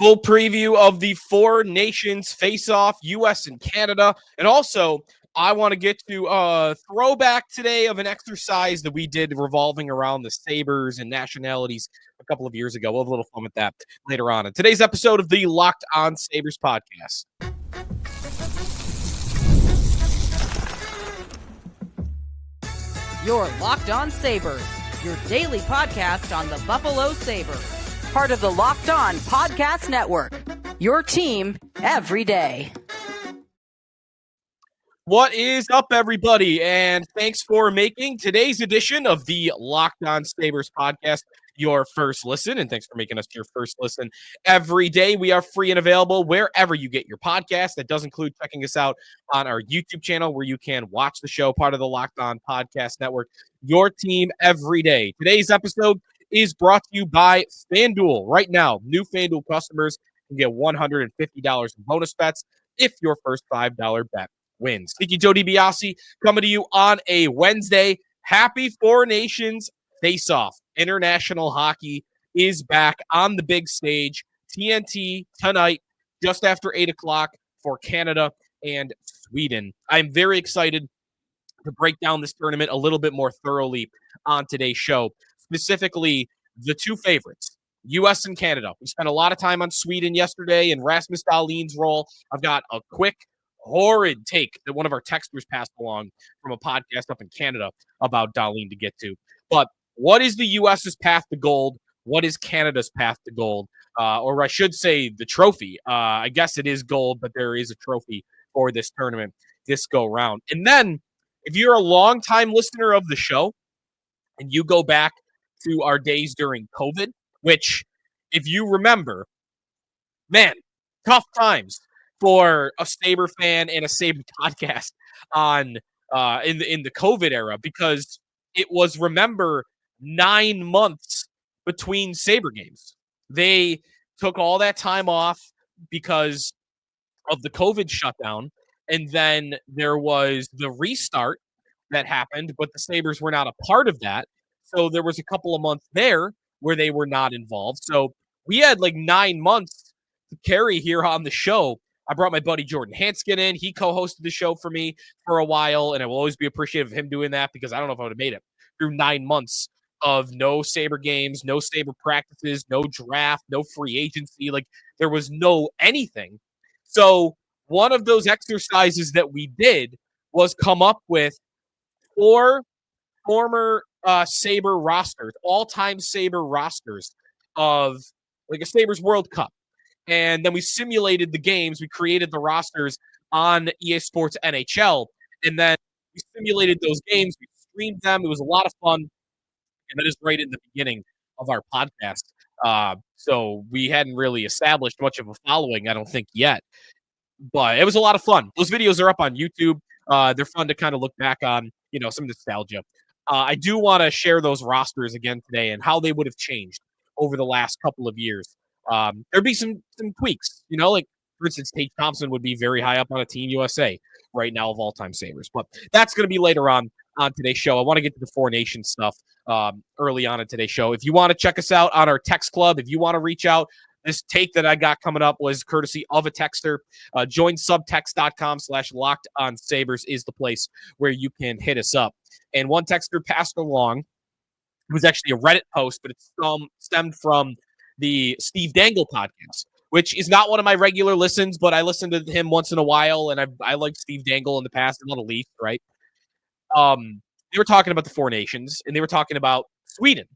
Full preview of the Four Nations face-off, U.S. and Canada. And also, I want to get to a throwback today of an exercise that we did revolving around the Sabres and nationalities a couple of years ago. We'll have a little fun with that later on in today's episode of the Locked On Sabres podcast. You're Locked On Sabres, your daily podcast on the Buffalo Sabres. Part of the Locked On Podcast Network, your team every day. What is up, everybody? And thanks for making today's edition of the Locked On Sabres podcast your first listen. And thanks for making us your first listen every day. We are free and available wherever you get your podcast. That does include checking us out on our YouTube channel where you can watch the show, part of the Locked On Podcast Network, your team every day. Today's episode is brought to you by FanDuel. Right now, new FanDuel customers can get $150 in bonus bets if your first $5 bet wins. Sneaky Joe DiBiase coming to you on a Wednesday. Happy Four Nations face-off. International hockey is back on the big stage. TNT tonight, just after 8 o'clock for Canada and Sweden. I'm very excited to break down this tournament a little bit more thoroughly on today's show. Specifically, the two favorites, U.S. and Canada. We spent a lot of time on Sweden yesterday and Rasmus Dahlin's role. I've got a quick, horrid take that one of our texters passed along from a podcast up in Canada about Dahlin to get to. But what is the U.S.'s path to gold? What is Canada's path to gold? Or I should say the trophy. I guess it is gold, but there is a trophy for this tournament this go round. And then, if you're a longtime listener of the show and you go back to our days during COVID, which, if you remember, man, tough times for a Sabre fan and a Sabre podcast on in the COVID era, because it was, remember, 9 months between Sabre games. They took all that time off because of the COVID shutdown, and then there was the restart that happened, but the Sabres were not a part of that. So there was a couple of months there where they were not involved. So we had like 9 months to carry here on the show. I brought my buddy Jordan Hanskin in. He co-hosted the show for me for a while, and I will always be appreciative of him doing that because I don't know if I would have made it through 9 months of no Sabre games, no Sabre practices, no draft, no free agency. Like, there was no anything. So one of those exercises that we did was come up with 4 former Sabre rosters, all-time Sabre rosters of like a Sabres World Cup. And then we simulated the games. We created the rosters on EA Sports NHL. And then we simulated those games. We streamed them. It was a lot of fun. And that is right in the beginning of our podcast. So we hadn't really established much of a following, I don't think, yet. But it was a lot of fun. Those videos are up on YouTube. They're fun to kind of look back on, some nostalgia. I do want to share those rosters again today and how they would have changed over the last couple of years. There'd be some tweaks, like, for instance, Tate Thompson would be very high up on a Team USA right now of all-time Sabres. But that's going to be later on today's show. I want to get to the Four Nations stuff early on in today's show. If you want to check us out on our text club, if you want to reach out, this take that I got coming up was courtesy of a texter. Join subtext.com/lockedonsabres is the place where you can hit us up. And one texter passed along. It was actually a Reddit post, but it stemmed from the Steve Dangle podcast, which is not one of my regular listens, but I listen to him once in a while, and I like Steve Dangle in the past, and not a Leaf, right? They were talking about the Four Nations, and they were talking about Sweden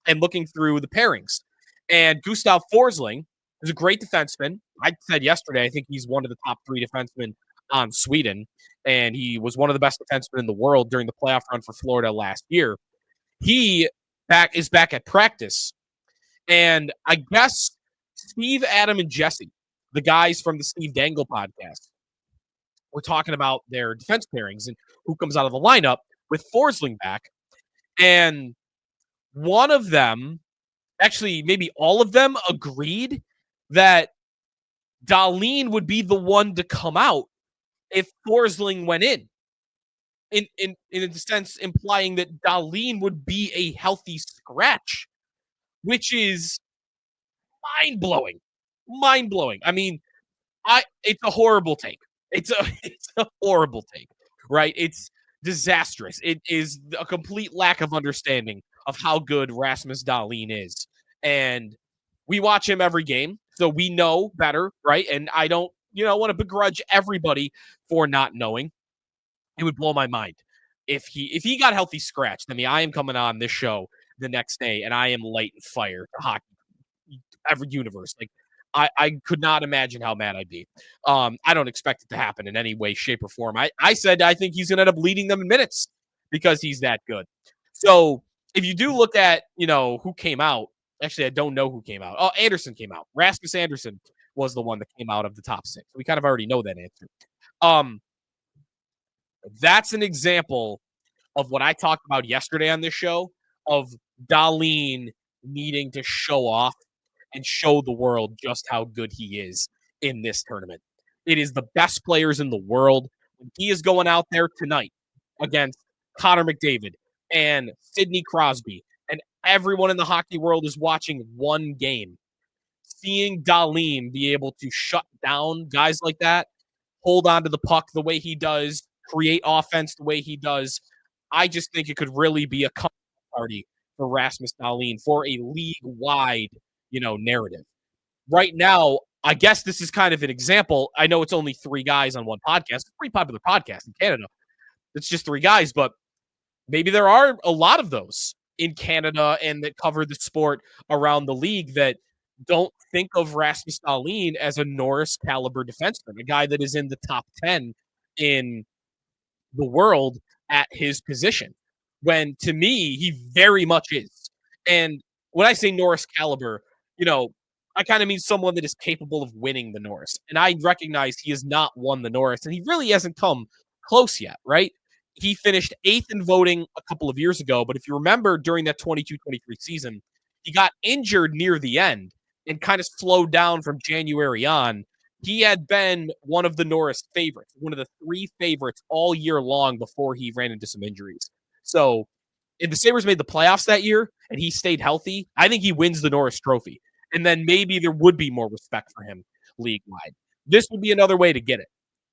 and looking through the pairings. And Gustav Forsling is a great defenseman. I said yesterday, I think he's one of the top 3 defensemen on Sweden, and he was one of the best defensemen in the world during the playoff run for Florida last year. He is back at practice. And I guess Steve, Adam, and Jesse, the guys from the Steve Dangle podcast, were talking about their defense pairings and who comes out of the lineup with Forsling back. And one of them, actually maybe all of them, agreed that Dahlin would be the one to come out if Forsling went in. In a sense, implying that Dahlin would be a healthy scratch, which is mind-blowing mind-blowing. I mean, it's a horrible take. It's a horrible take, right? It's disastrous. It is a complete lack of understanding of how good Rasmus Dahlin is. And we watch him every game, so we know better, right? And I don't, want to begrudge everybody for not knowing. It would blow my mind if he got healthy scratched. I mean, I am coming on this show the next day and I am lighting fire to hockey every universe. Like I could not imagine how mad I'd be. I don't expect it to happen in any way, shape, or form. I said I think he's gonna end up leading them in minutes because he's that good. So if you do look at, who came out, actually I don't know who came out. Oh, Anderson came out. Rasmus Anderson was the one that came out of the top 6. We kind of already know that answer. That's an example of what I talked about yesterday on this show of Dahlin needing to show off and show the world just how good he is in this tournament. It is the best players in the world. He is going out there tonight against Connor McDavid and Sidney Crosby, and everyone in the hockey world is watching one game. Seeing Dahlin be able to shut down guys like that, hold on to the puck the way he does, create offense the way he does, I just think it could really be a party for Rasmus Dahlin for a league-wide, narrative. Right now, I guess this is kind of an example. I know it's only 3 guys on one podcast. It's a pretty popular podcast in Canada. It's just 3 guys, but maybe there are a lot of those in Canada and that cover the sport around the league that don't think of Rasmus Dahlin as a Norris caliber defenseman, a guy that is in the top 10 in the world at his position, when to me, he very much is. And when I say Norris caliber, I kind of mean someone that is capable of winning the Norris. And I recognize he has not won the Norris, and he really hasn't come close yet, right? He finished 8th in voting a couple of years ago, but if you remember during that 22-23 season, he got injured near the end and kind of slowed down from January on. He had been one of the Norris favorites, one of the 3 favorites all year long before he ran into some injuries. So if the Sabres made the playoffs that year and he stayed healthy, I think he wins the Norris Trophy. And then maybe there would be more respect for him league-wide. This would be another way to get it.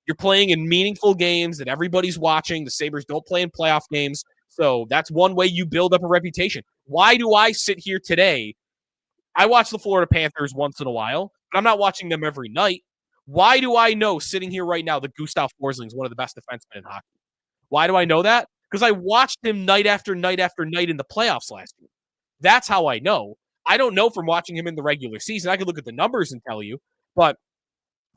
You're playing in meaningful games that everybody's watching. The Sabres don't play in playoff games. So that's one way you build up a reputation. Why do I sit here today? I watch the Florida Panthers once in a while, but I'm not watching them every night. Why do I know sitting here right now that Gustav Forsling is one of the best defensemen in hockey? Why do I know that? Because I watched him night after night after night in the playoffs last year. That's how I know. I don't know from watching him in the regular season. I can look at the numbers and tell you, but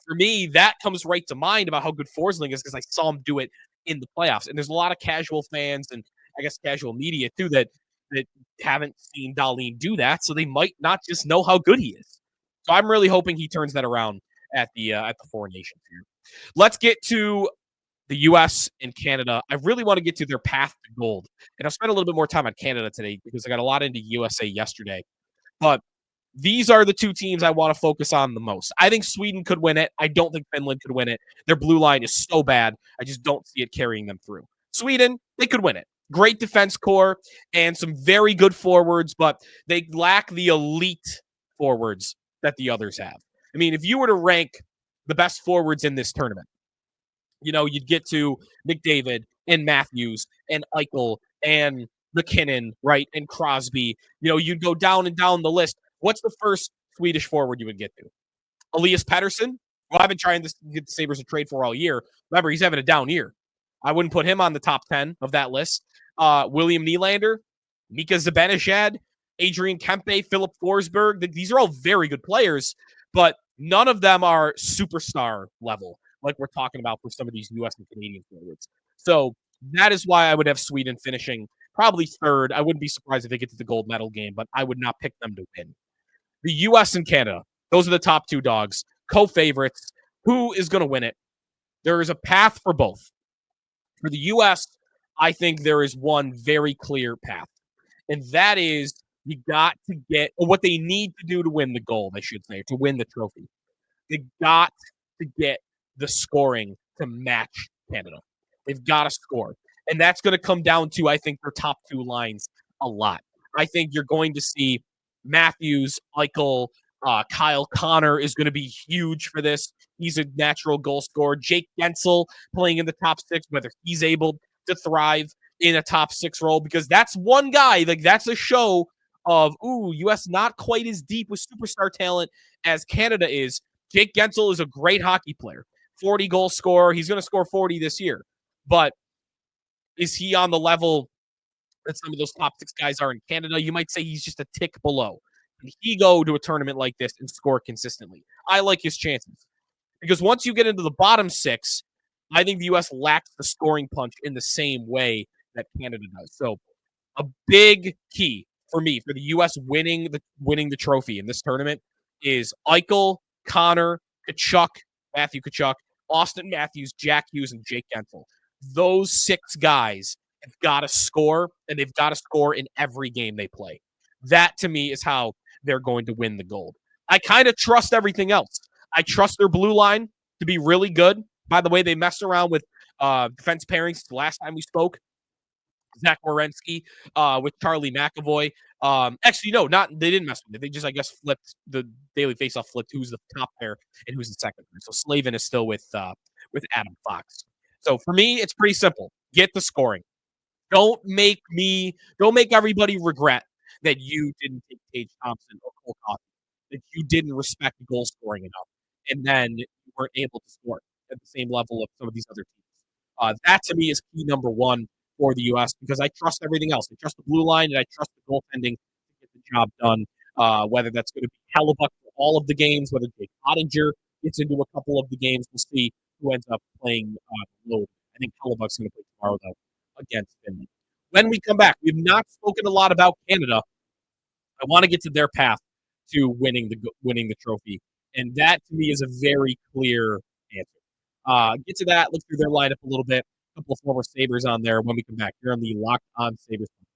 for me, that comes right to mind about how good Forsling is because I saw him do it in the playoffs. And there's a lot of casual fans and I guess casual media too that haven't seen Dahlin do that, so they might not just know how good he is. So I'm really hoping he turns that around at the Four Nations here. Let's get to the U.S. and Canada. I really want to get to their path to gold, and I'll spend a little bit more time on Canada today because I got a lot into USA yesterday. But these are the 2 teams I want to focus on the most. I think Sweden could win it. I don't think Finland could win it. Their blue line is so bad. I just don't see it carrying them through. Sweden, they could win it. Great defense core and some very good forwards, but they lack the elite forwards that the others have. I mean, if you were to rank the best forwards in this tournament, you'd get to McDavid and Matthews and Eichel and McKinnon, right, and Crosby. You'd go down and down the list. What's the first Swedish forward you would get to? Elias Pettersson, who I've been trying to get the Sabres to trade for all year. Remember, he's having a down year. I wouldn't put him on the top 10 of that list. William Nylander, Mika Zibanejad, Adrian Kempe, Philip Forsberg. These are all very good players, but none of them are superstar level like we're talking about for some of these U.S. and Canadian forwards. So that is why I would have Sweden finishing probably 3rd. I wouldn't be surprised if they get to the gold medal game, but I would not pick them to win. The U.S. and Canada, those are the top 2 dogs, co-favorites. Who is going to win it? There is a path for both. For the U.S., I think there is one very clear path, and that is you got to get what they need to do to win the gold, I should say, to win the trophy. They got to get the scoring to match Canada. They've got to score, and that's going to come down to, I think, their top 2 lines a lot. I think you're going to see Matthews, Eichel, Kyle Connor is going to be huge for this. He's a natural goal scorer. Jake Gensel playing in the top six, whether he's able to thrive in a top six role, because that's one guy, like that's a show of, U.S. not quite as deep with superstar talent as Canada is. Jake Gensel is a great hockey player, 40 goal scorer. He's going to score 40 this year. But is he on the level that some of those top six guys are in Canada? You might say he's just a tick below. Can he go to a tournament like this and score consistently? I like his chances. Because once you get into the bottom six, I think the U.S. lacks the scoring punch in the same way that Canada does. So a big key for me for the U.S. winning the trophy in this tournament is Eichel, Connor, Matthew Tkachuk, Auston Matthews, Jack Hughes, and Jake Gensel. Those six guys have got to score, and they've got to score in every game they play. That, to me, is how they're going to win the gold. I kind of trust everything else. I trust their blue line to be really good. By the way, they messed around with defense pairings the last time we spoke. Zach Werenski with Charlie McAvoy. Actually, no, they didn't mess with it. They just, I guess, flipped the daily faceoff, flipped who's the top pair and who's the second pair. So Slavin is still with Adam Fox. So for me, it's pretty simple. Get the scoring. Don't make everybody regret that you didn't take Tage Thompson or Cole Coffey, that you didn't respect goal scoring enough, and then you weren't able to score at the same level of some of these other teams. That, to me, is key number one for the U.S. because I trust everything else. I trust the blue line, and I trust the goaltending to get the job done, whether that's going to be Hellebuck for all of the games, whether Jake Ottinger gets into a couple of the games. We'll see who ends up playing low. I think Hellebuck's going to play tomorrow, though, against Finland. When we come back, we've not spoken a lot about Canada. I want to get to their path to winning the trophy, and that to me is a very clear answer. Get to that. Look through their lineup a little bit. A couple of former Sabres on there. When we come back, here on the Locked On Sabres podcast.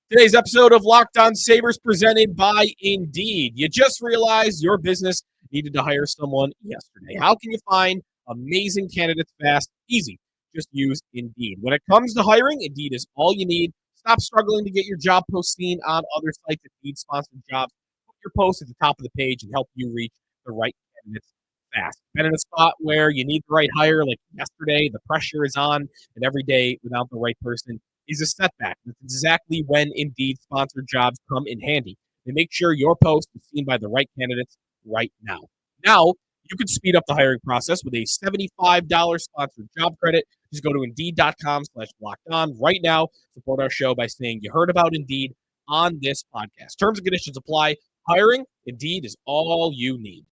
Today's episode of Locked On Sabres presented by Indeed. You just realized your business needed to hire someone yesterday. How can you find amazing candidates fast? Easy. Just use Indeed. When it comes to hiring, Indeed is all you need. Stop struggling to get your job post seen on other sites that need sponsored jobs. Put your post at the top of the page and help you reach the right candidates fast. Been in a spot where you need the right hire, like yesterday, the pressure is on, and every day without the right person is a setback. That's exactly when Indeed sponsored jobs come in handy. They make sure your post is seen by the right candidates right now. Now, you can speed up the hiring process with a $75 sponsored job credit. Just go to Indeed.com/lockedon right now. Support our show by saying you heard about Indeed on this podcast. Terms and conditions apply. Hiring, Indeed is all you need.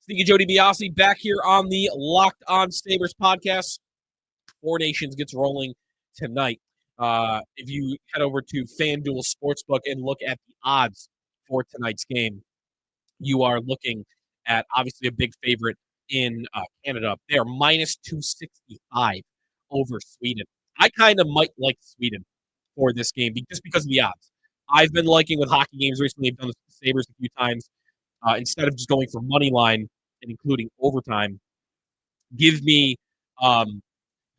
Sneaky Joe DiBiase back here on the Locked On Sabres podcast. Four Nations gets rolling tonight. If you head over to FanDuel Sportsbook and look at the odds for tonight's game, you are looking at obviously a big favorite in Canada. They are minus 265 over Sweden. I kind of might like Sweden for this game just because of the odds. I've been liking with hockey games recently. I've done this with the Sabres a few times. Instead of just going for money line and including overtime, give me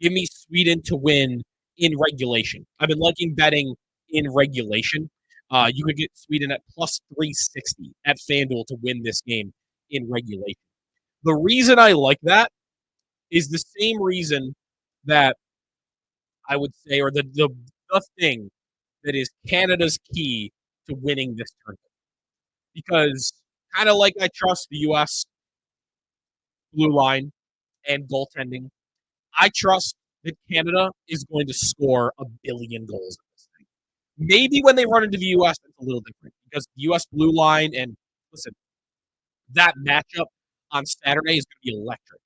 Sweden to win in regulation. I've been liking betting in regulation. You could get Sweden at plus 360 at FanDuel to win this game in regulation. The reason I like that is the same reason that I would say, or the thing that is Canada's key to winning this tournament. Because kind of like I trust the U.S. blue line and goaltending, I trust that Canada is going to score 1 billion goals in this thing. Maybe when they run into the U.S., it's a little different because the U.S. blue line and, listen, that matchup on Saturday is going to be electric.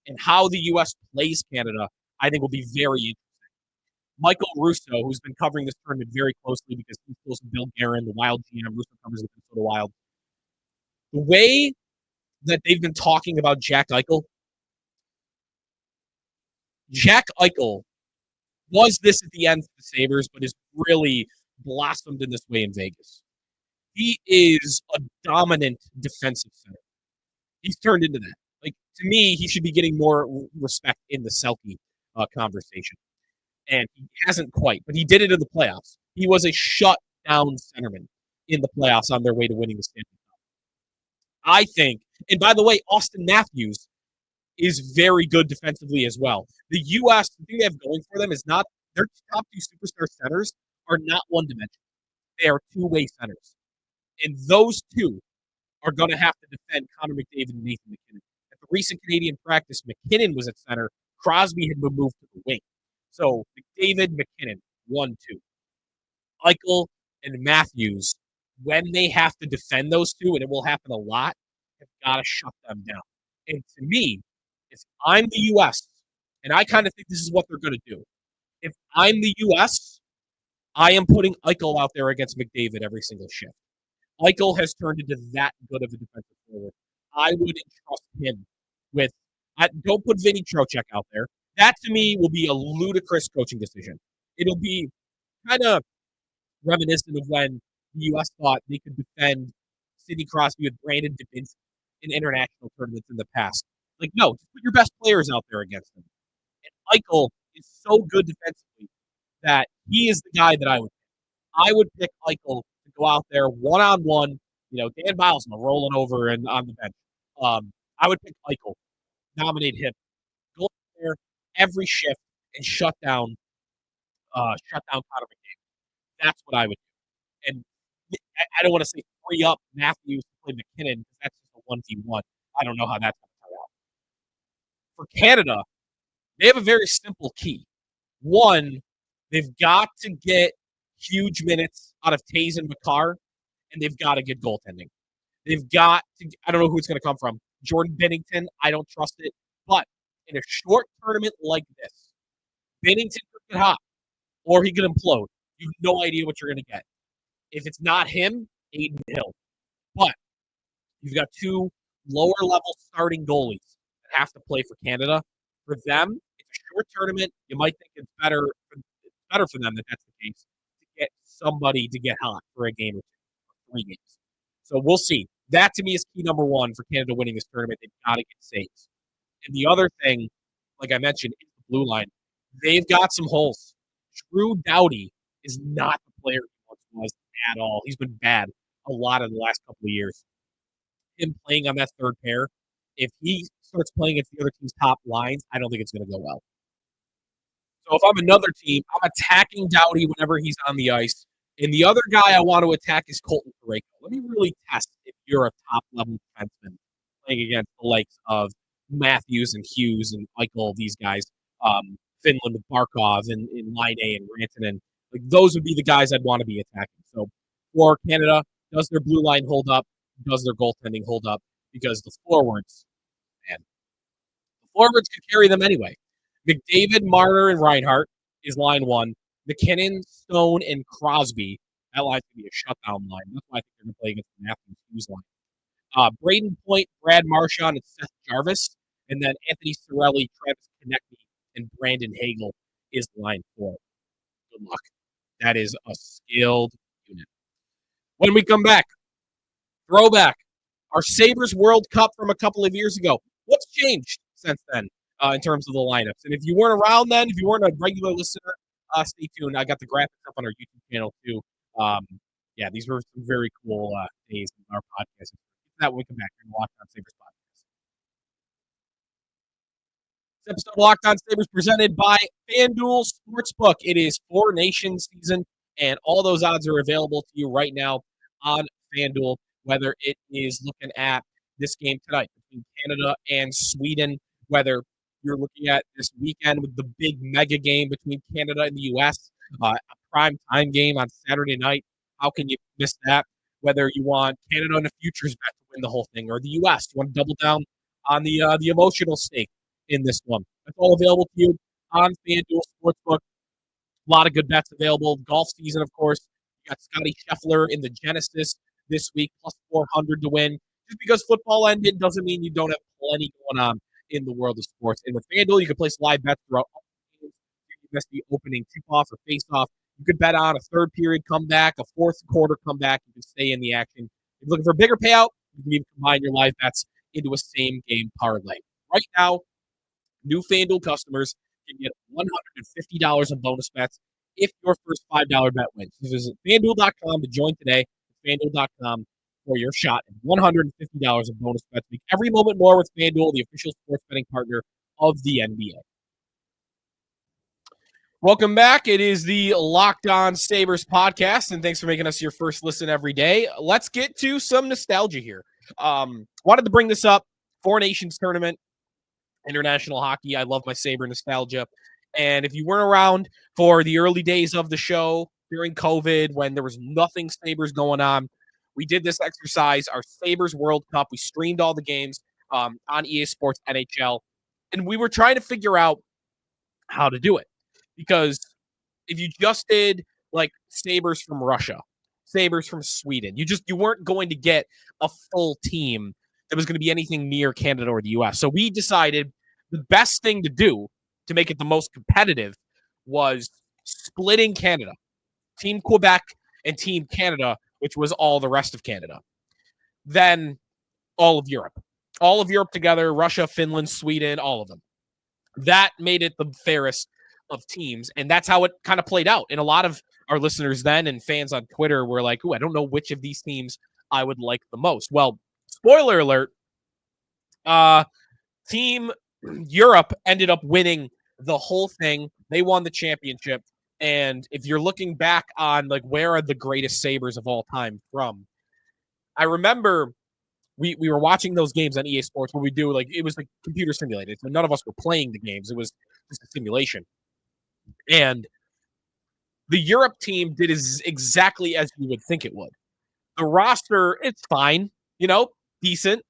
And how the U.S. plays Canada, I think, will be very interesting. Michael Russo, who's been covering this tournament very closely because he's close to Bill Guerin, the Wild GM. Russo covers the Minnesota Wild. The way that they've been talking about Jack Eichel was this at the end for the Sabres, but has really blossomed in this way in Vegas. He is a dominant defensive center. He's turned into that. Like, to me, he should be getting more respect in the Selke conversation. And he hasn't quite, but he did it in the playoffs. He was a shut-down centerman in the playoffs on their way to winning the Stanley Cup. I think, and by the way, Auston Matthews is very good defensively as well. The U.S., the thing they have going for them is not their top two superstar centers are not one-dimensional. They are two-way centers. And those two are going to have to defend Connor McDavid and Nathan MacKinnon. At the recent Canadian practice, MacKinnon was at center. Crosby had been moved to the wing. So McDavid, MacKinnon, 1-2. Eichel and Matthews, when they have to defend those two, and it will happen a lot, have got to shut them down. And to me, if I'm the U.S., and I kind of think this is what they're going to do, if I'm the U.S., I am putting Eichel out there against McDavid every single shift. Eichel has turned into that good of a defensive forward. I would entrust him with. Don't put Vinny Trocheck out there. That to me will be a ludicrous coaching decision. It'll be kind of reminiscent of when the U.S. thought they could defend Sidney Crosby with Brandon Dubinsky in international tournaments in the past. Like, no, just put your best players out there against them. And Eichel is so good defensively that he is the guy that I would pick. I would pick Eichel to go out there one-on-one. Dan Bilesma rolling over and on the bench. I would pick Eichel, nominate him, go out there every shift and shut down Connor McDavid. That's what I would do. And I don't want to say free up Matthews to play McKinnon because that's just a 1v1. I don't know how that's going to turn out. For Canada, they have a very simple key. One, they've got to get huge minutes out of Taze and Makar, and they've got to get goaltending. They've got to, I don't know who it's going to come from. Jordan Binnington, I don't trust it. But in a short tournament like this, Binnington could get hot, or he could implode. You have no idea what you're going to get. If it's not him, Aiden Hill. But you've got two lower-level starting goalies that have to play for Canada. For them, it's a short tournament. You might think it's better for them that that's the case, to get somebody to get hot for a game or two, or 3 games. So we'll see. That, to me, is key number one for Canada winning this tournament. They've got to get saves. And the other thing, like I mentioned, is the blue line. They've got some holes. Drew Doughty is not the player he once was at all. He's been bad a lot of the last couple of years. Him playing on that third pair, if he starts playing against the other team's top lines, I don't think it's going to go well. So if I'm another team, I'm attacking Doughty whenever he's on the ice. And the other guy I want to attack is Colton Parayko. Let me really test if you're a top-level defenseman playing against the likes of Matthews and Hughes and Eichel, these guys, Finland with Barkov and Laine and Rantanen. Like, those would be the guys I'd want to be attacking. So for Canada, does their blue line hold up? Does their goaltending hold up? Because the forwards could carry them anyway. McDavid, Marner, and Reinhart is line one. McKinnon, Stone, and Crosby. That line's going to be a shutdown line. That's why I think they're going to play against the Matthews Hughes line. Braden Point, Brad Marchand, and Seth Jarvis. And then Anthony Cirelli, Travis Konecny, and Brandon Hagel is line 4. Good luck. That is a skilled unit. When we come back, throwback. Our Sabres World Cup from a couple of years ago. What's changed since then in terms of the lineups? And if you weren't around then, if you weren't a regular listener, stay tuned. I got the graphics up on our YouTube channel too. These were some very cool days in our podcast. That when we come back, we're going to Locked On Sabres podcast. This episode of Locked On Sabres presented by FanDuel Sportsbook. It is 4 Nations season, and all those odds are available to you right now on FanDuel, whether it is looking at this game tonight between Canada and Sweden, whether you're looking at this weekend with the big mega game between Canada and the U.S., a prime time game on Saturday night. How can you miss that? Whether you want Canada on a futures bet to win the whole thing, or the U.S., you want to double down on the emotional stake in this one. That's all available to you on FanDuel Sportsbook. A lot of good bets available. Golf season, of course. You got Scotty Scheffler in the Genesis this week, plus 400 to win. Just because football ended doesn't mean you don't have plenty going on in the world of sports. And with FanDuel, you can place live bets throughout all the games. You can miss the opening tip-off or face-off. You could bet on a third period comeback, a fourth quarter comeback. You can stay in the action. If you're looking for a bigger payout, you can even combine your live bets into a same-game parlay. Right now, new FanDuel customers can get $150 in bonus bets if your first $5 bet wins. So visit FanDuel.com to join today. FanDuel.com for your shot at $150 in bonus bets. Make every moment more with FanDuel, the official sports betting partner of the NBA. Welcome back. It is the Locked On Sabres podcast, and thanks for making us your first listen every day. Let's get to some nostalgia here. Wanted to bring this up. Four Nations tournament, international hockey. I love my Sabre nostalgia. And if you weren't around for the early days of the show during COVID when there was nothing Sabres going on, we did this exercise, our Sabres World Cup. We streamed all the games on EA Sports NHL, and we were trying to figure out how to do it. Because if you just did like Sabres from Russia, Sabres from Sweden, you weren't going to get a full team that was going to be anything near Canada or the US. So we decided the best thing to do to make it the most competitive was splitting Canada, Team Quebec and Team Canada, which was all the rest of Canada. Then all of Europe together, Russia, Finland, Sweden, all of them. That made it the fairest of teams, and that's how it kind of played out. And a lot of our listeners then and fans on Twitter were like, "Ooh, I don't know which of these teams I would like the most." Well, spoiler alert, Team Europe ended up winning the whole thing. They won the championship. And if you're looking back on like where are the greatest Sabres of all time from, I remember we were watching those games on EA Sports where we do like it was like computer simulated. So none of us were playing the games. It was just a simulation. And the Europe team did exactly as you would think it would. The roster, it's fine, decent.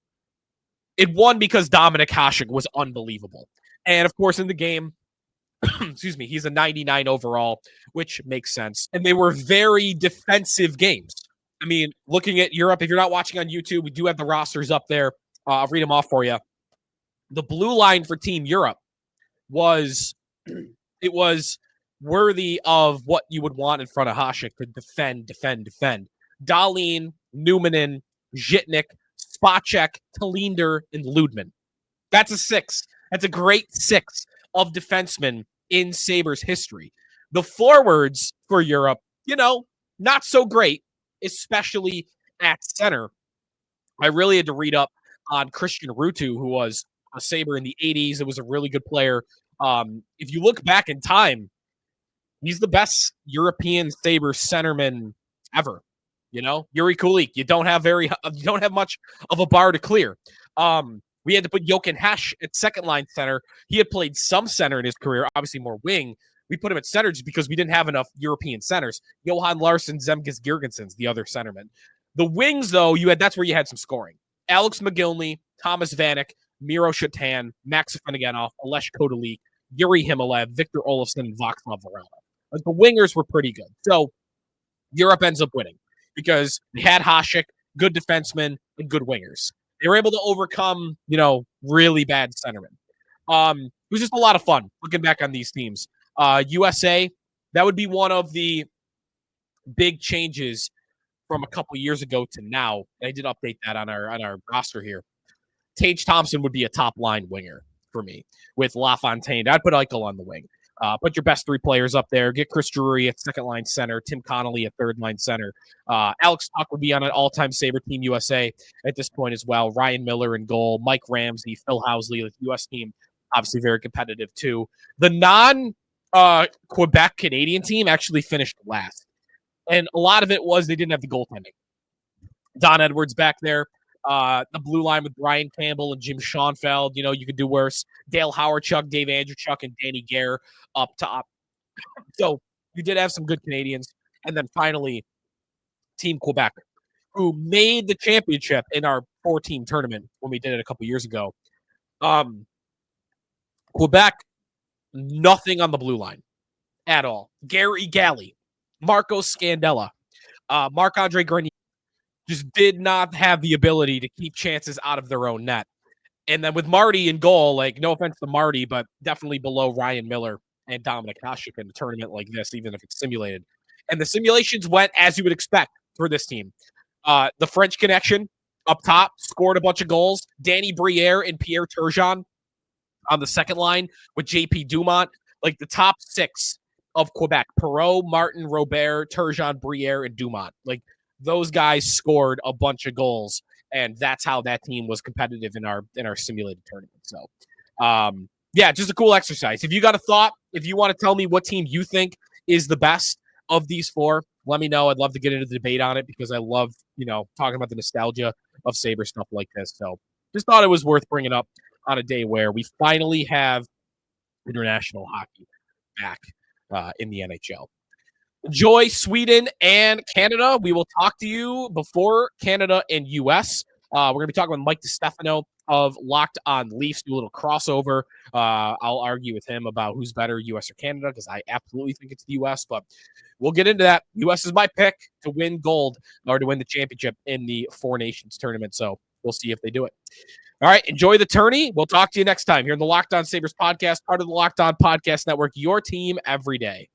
It won because Dominik Hasek was unbelievable. And of course, in the game, excuse me, he's a 99 overall, which makes sense. And they were very defensive games. I mean, looking at Europe, if you're not watching on YouTube, we do have the rosters up there. I'll read them off for you. The blue line for Team Europe was worthy of what you would want in front of Hasek to defend. Dahlin, Numanen, Zhitnik, Spacek, Talinder, and Ludman. That's a six. That's a great six of defensemen in Sabres history. The forwards for Europe, not so great, especially at center. I really had to read up on Christian Ruutu, who was a Sabre in the 80s. It was a really good player. If you look back in time, he's the best European Sabres centerman ever. Yuri Kulik. You don't have much of a bar to clear. We had to put Jochen Hesch at second line center. He had played some center in his career, obviously more wing. We put him at center just because we didn't have enough European centers. Johan Larsson, Zemgus Girgensons, the other centerman. The wings, though, that's where you had some scoring. Alex McGillney, Thomas Vanek, Miro Shatan, Max Afinogenov, Alesh Kotelik, Yuri Himalev, Victor Olofsson, and Václav Varela. Like the wingers were pretty good. So Europe ends up winning because they had Hasek, good defensemen, and good wingers. They were able to overcome, really bad centermen. It was just a lot of fun looking back on these teams. USA, that would be one of the big changes from a couple years ago to now. I did update that on our roster here. Tage Thompson would be a top line winger for me with LaFontaine. I'd put Eichel on the wing. Put your best three players up there. Get Chris Drury at second line center. Tim Connolly at third line center. Alex Tuch would be on an all-time Sabre Team USA at this point as well. Ryan Miller in goal. Mike Ramsey, Phil Housley, the U.S. team, obviously very competitive too. The non-Quebec Canadian team actually finished last. And a lot of it was they didn't have the goaltending. Don Edwards back there. The blue line with Brian Campbell and Jim Schoenfeld. You could do worse. Dale Howardchuk, Dave Andrewchuk, and Danny Gare up top. So you did have some good Canadians. And then finally, Team Quebec, who made the championship in our 4-team tournament when we did it a couple years ago. Quebec, nothing on the blue line at all. Gary Galley, Marco Scandella, Marc-Andre Grenier just did not have the ability to keep chances out of their own net. And then with Marty in goal, like, no offense to Marty, but definitely below Ryan Miller and Dominik Hasek in a tournament like this, even if it's simulated. And the simulations went as you would expect for this team. The French connection up top scored a bunch of goals. Danny Briere and Pierre Turgeon on the second line with JP Dumont. like the top 6 of Quebec: Perreault, Martin, Robert, Turgeon, Briere, and Dumont. Like those guys scored a bunch of goals, and that's how that team was competitive in our simulated tournament. So, yeah, just a cool exercise. If you got a thought, if you want to tell me what team you think is the best of these 4, let me know. I'd love to get into the debate on it because I love, talking about the nostalgia of Sabre stuff like this. So just thought it was worth bringing up on a day where we finally have international hockey back in the NHL. Enjoy Sweden and Canada. We will talk to you before Canada and U.S. We're going to be talking with Mike DiStefano of Locked On Leafs, do a little crossover. I'll argue with him about who's better, U.S. or Canada, because I absolutely think it's the U.S., but we'll get into that. U.S. is my pick to win gold or to win the championship in the Four Nations tournament, so we'll see if they do it. All right, enjoy the tourney. We'll talk to you next time here in the Locked On Sabres podcast, part of the Locked On Podcast Network, your team every day.